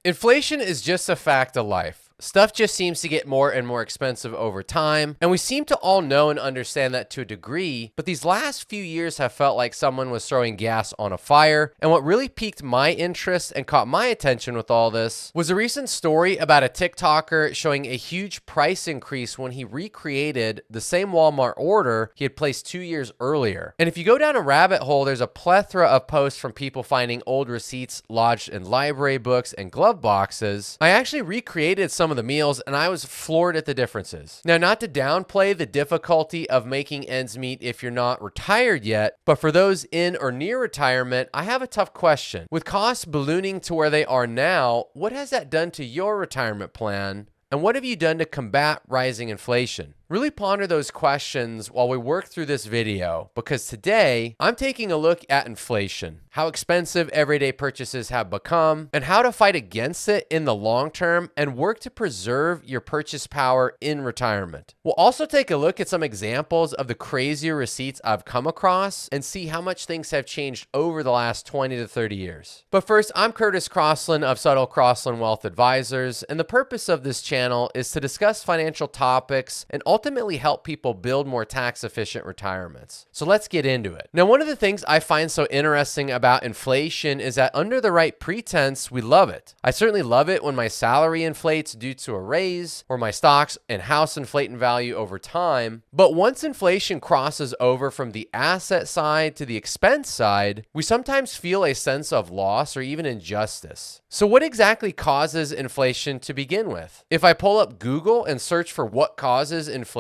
Inflation is just a fact of life. Stuff just seems to get more and more expensive over time, and we seem to all know and understand that to a degree, but these last few years have felt like someone was throwing gas on a fire, and what really piqued my interest and caught my attention with all this was a recent story about a TikToker showing a huge price increase when he recreated the same Walmart order he had placed 2 years earlier. And if you go down a rabbit hole, there's a plethora of posts from people finding old receipts lodged in library books and glove boxes. I actually recreated some of the meals and I was floored at the differences. Now, not to downplay the difficulty of making ends meet if you're not retired yet, but for those in or near retirement, I have a tough question. With costs ballooning to where they are now, what has that done to your retirement plan? And what have you done to combat rising inflation? Really ponder those questions while we work through this video, because today I'm taking a look at inflation, how expensive everyday purchases have become, and how to fight against it in the long term and work to preserve your purchase power in retirement. We'll also take a look at some examples of the crazier receipts I've come across and see how much things have changed over the last 20 to 30 years. But first, I'm Curtis Crossland of Suttle Crossland Wealth Advisors, and the purpose of this channel is to discuss financial topics and ultimately help people build more tax-efficient retirements. So let's get into it. Now, one of the things I find so interesting about inflation is that under the right pretense, we love it. I certainly love it when my salary inflates due to a raise, or my stocks and house inflate in value over time. But once inflation crosses over from the asset side to the expense side, we sometimes feel a sense of loss or even injustice. So what exactly causes inflation to begin with? If I pull up Google and search for what causes inflation,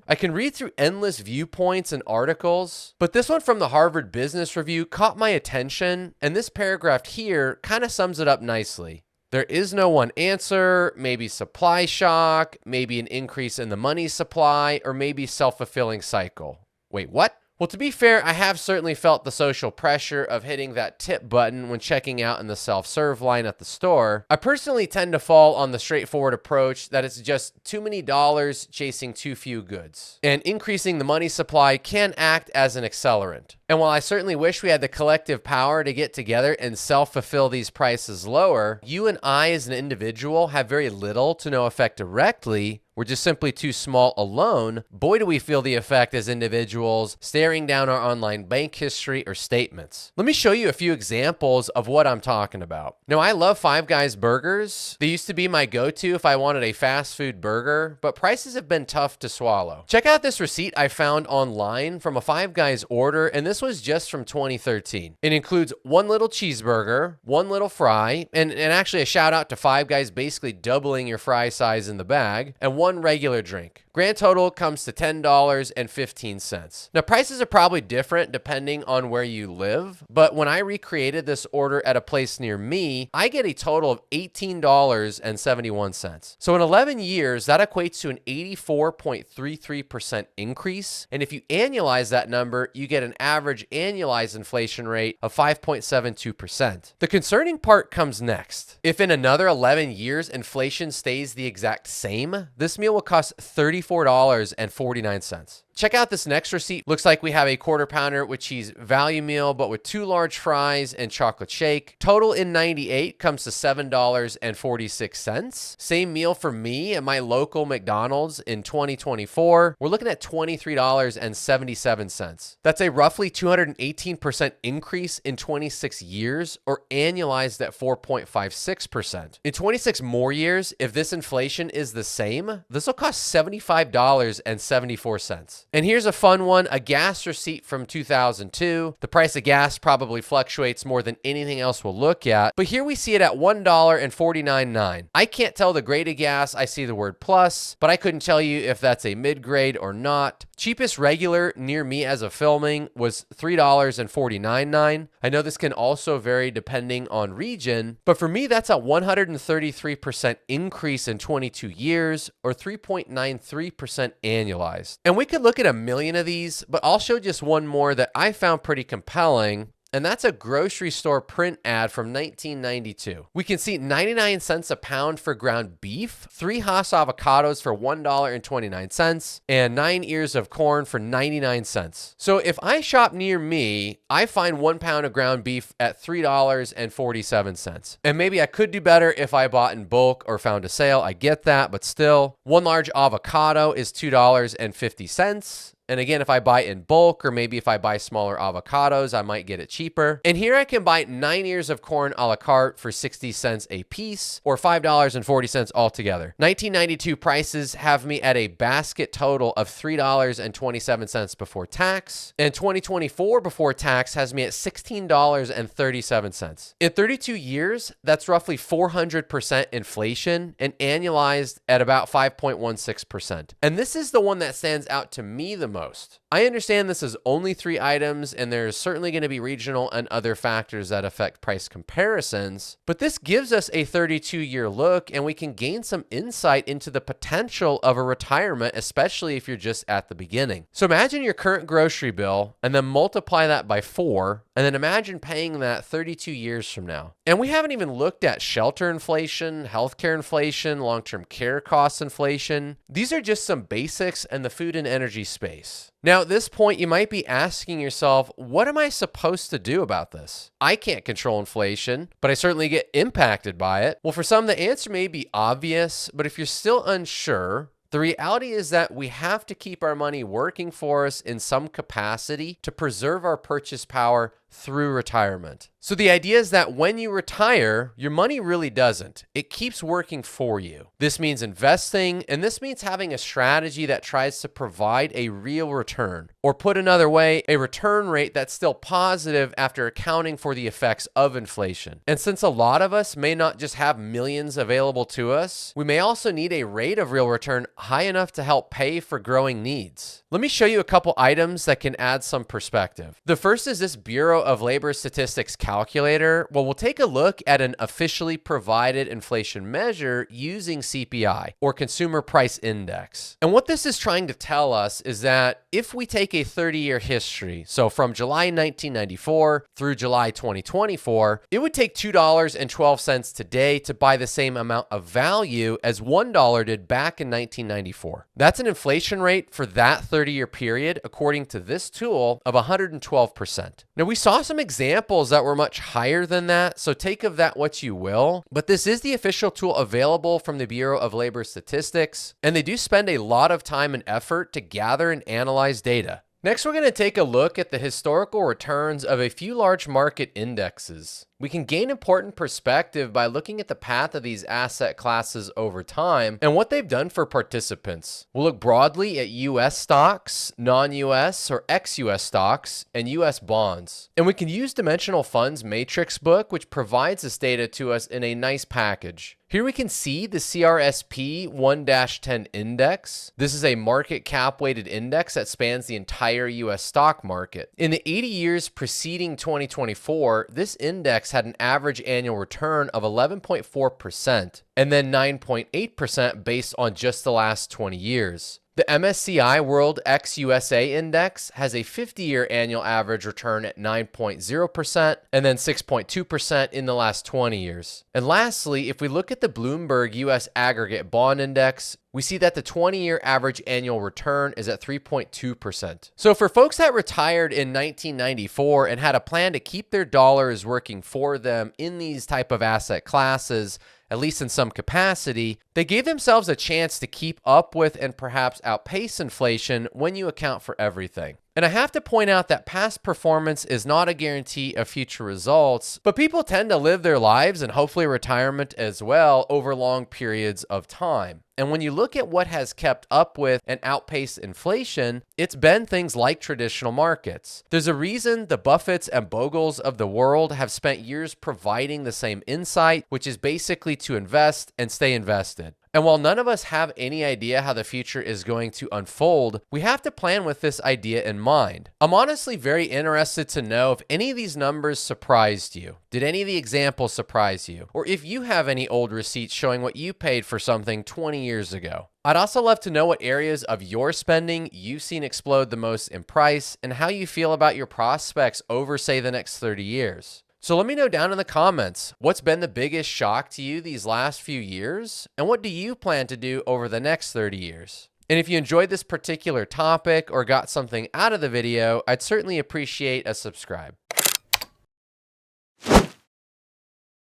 I can read through endless viewpoints and articles, but this one from the Harvard Business Review caught my attention, and this paragraph here kind of sums it up nicely. There is no one answer, maybe supply shock, maybe an increase in the money supply, or maybe self-fulfilling cycle. Wait, what? Well, to be fair, I have certainly felt the social pressure of hitting that tip button when checking out in the self-serve line at the store. I personally tend to fall on the straightforward approach that it's just too many dollars chasing too few goods. And increasing the money supply can act as an accelerant. And while I certainly wish we had the collective power to get together and self-fulfill these prices lower, you and I as an individual have very little to no effect directly. We're just simply too small alone. Boy, do we feel the effect as individuals staring down our online bank history or statements. Let me show you a few examples of what I'm talking about. Now, I love Five Guys burgers. They used to be my go-to if I wanted a fast food burger, but prices have been tough to swallow. Check out this receipt I found online from a Five Guys order, and this was just from 2013. It includes one little cheeseburger, one little fry, and actually a shout out to Five Guys basically doubling your fry size in the bag, and one regular drink. Grand total comes to $10.15. Now, prices are probably different depending on where you live, but when I recreated this order at a place near me, I get a total of $18.71. So in 11 years, that equates to an 84.33% increase. And if you annualize that number, you get an average annualized inflation rate of 5.72%. The concerning part comes next. If in another 11 years, inflation stays the exact same, this meal will cost $34.49. Check out this next receipt. Looks like we have a quarter pounder with cheese value meal, but with 2 large fries and chocolate shake. Total in 98 comes to $7.46. Same meal for me at my local McDonald's in 2024. We're looking at $23.77. That's a roughly 218% increase in 26 years, or annualized at 4.56%. In 26 more years, if this inflation is the same, this will cost $75.74. And here's a fun one, a gas receipt from 2002. The price of gas probably fluctuates more than anything else we'll look at, but here we see it at $1.49. I can't tell the grade of gas. I see the word plus, but I couldn't tell you if that's a mid-grade or not. Cheapest regular near me as of filming was $3.49. I know this can also vary depending on region, but for me, that's a 133% increase in 22 years, or 3.93% annualized. And we could look at a million of these, but I'll show just one more that I found pretty compelling. and that's a grocery store print ad from 1992. We can see 99 cents a pound for ground beef, 3 Hass avocados for $1.29, and 9 ears of corn for 99 cents. So if I shop near me, I find 1 pound of ground beef at $3.47. And maybe I could do better if I bought in bulk or found a sale. I get that, but still, 1 large avocado is $2.50. And again, if I buy in bulk, or maybe if I buy smaller avocados, I might get it cheaper. And here I can buy 9 ears of corn a la carte for 60 cents a piece, or $5.40 altogether. 1992 prices have me at a basket total of $3.27 before tax. And 2024 before tax has me at $16.37. In 32 years, that's roughly 400% inflation, and annualized at about 5.16%. And this is the one that stands out to me the most. I understand this is only 3 items, and there's certainly going to be regional and other factors that affect price comparisons, but this gives us a 32-year look, and we can gain some insight into the potential of a retirement, especially if you're just at the beginning. So imagine your current grocery bill, and then multiply that by 4, and then imagine paying that 32 years from now. And we haven't even looked at shelter inflation, healthcare inflation, long-term care costs inflation. These are just some basics in the food and energy space. Now, at this point, you might be asking yourself, what am I supposed to do about this? I can't control inflation, but I certainly get impacted by it. Well, for some, the answer may be obvious, but if you're still unsure, the reality is that we have to keep our money working for us in some capacity to preserve our purchase power through retirement. So the idea is that when you retire, your money really doesn't. It keeps working for you. This means investing, and this means having a strategy that tries to provide a real return, or put another way, a return rate that's still positive after accounting for the effects of inflation. And since a lot of us may not just have millions available to us, we may also need a rate of real return high enough to help pay for growing needs. Let me show you a couple items that can add some perspective. The first is this Bureau of Labor Statistics calculator. Well, we'll take a look at an officially provided inflation measure using CPI, or Consumer Price Index. And what this is trying to tell us is that if we take a 30-year history, so from July 1994 through July 2024, it would take $2.12 today to buy the same amount of value as $1 did back in 1994. That's an inflation rate for that 30-year period, according to this tool, of 112%. Now, we saw some examples that were much higher than that, so take of that what you will, but this is the official tool available from the Bureau of Labor Statistics, and they do spend a lot of time and effort to gather and analyze data. Next, we're going to take a look at the historical returns of a few large market indexes. We can gain important perspective by looking at the path of these asset classes over time and what they've done for participants. We'll look broadly at US stocks, non-US or ex-US stocks, and US bonds. And we can use Dimensional Fund's Matrix book, which provides this data to us in a nice package. Here we can see the CRSP 1-10 index. This is a market cap weighted index that spans the entire US stock market. In the 80 years preceding 2024, this index had an average annual return of 11.4% and then 9.8% based on just the last 20 years. The MSCI World ex-USA Index has a 50-year annual average return at 9.0% and then 6.2% in the last 20 years. And lastly, if we look at the Bloomberg US Aggregate Bond Index, we see that the 20-year average annual return is at 3.2%. So for folks that retired in 1994 and had a plan to keep their dollars working for them in these type of asset classes, at least in some capacity, they gave themselves a chance to keep up with and perhaps outpace inflation when you account for everything. And I have to point out that past performance is not a guarantee of future results, but people tend to live their lives and hopefully retirement as well over long periods of time. And when you look at what has kept up with and outpaced inflation, it's been things like traditional markets. There's a reason the Buffetts and Bogles of the world have spent years providing the same insight, which is basically to invest and stay invested. And while none of us have any idea how the future is going to unfold, we have to plan with this idea in mind. I'm honestly very interested to know if any of these numbers surprised you. Did any of the examples surprise you? Or if you have any old receipts showing what you paid for something 20 years ago. I'd also love to know what areas of your spending you've seen explode the most in price and how you feel about your prospects over, say, the next 30 years. So let me know down in the comments, what's been the biggest shock to you these last few years? And what do you plan to do over the next 30 years? And if you enjoyed this particular topic or got something out of the video, I'd certainly appreciate a subscribe.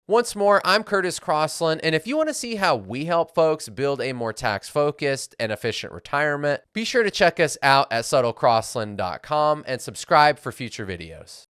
Once more, I'm Curtis Crossland, and if you want to see how we help folks build a more tax-focused and efficient retirement, be sure to check us out at SuttleCrossland.com and subscribe for future videos.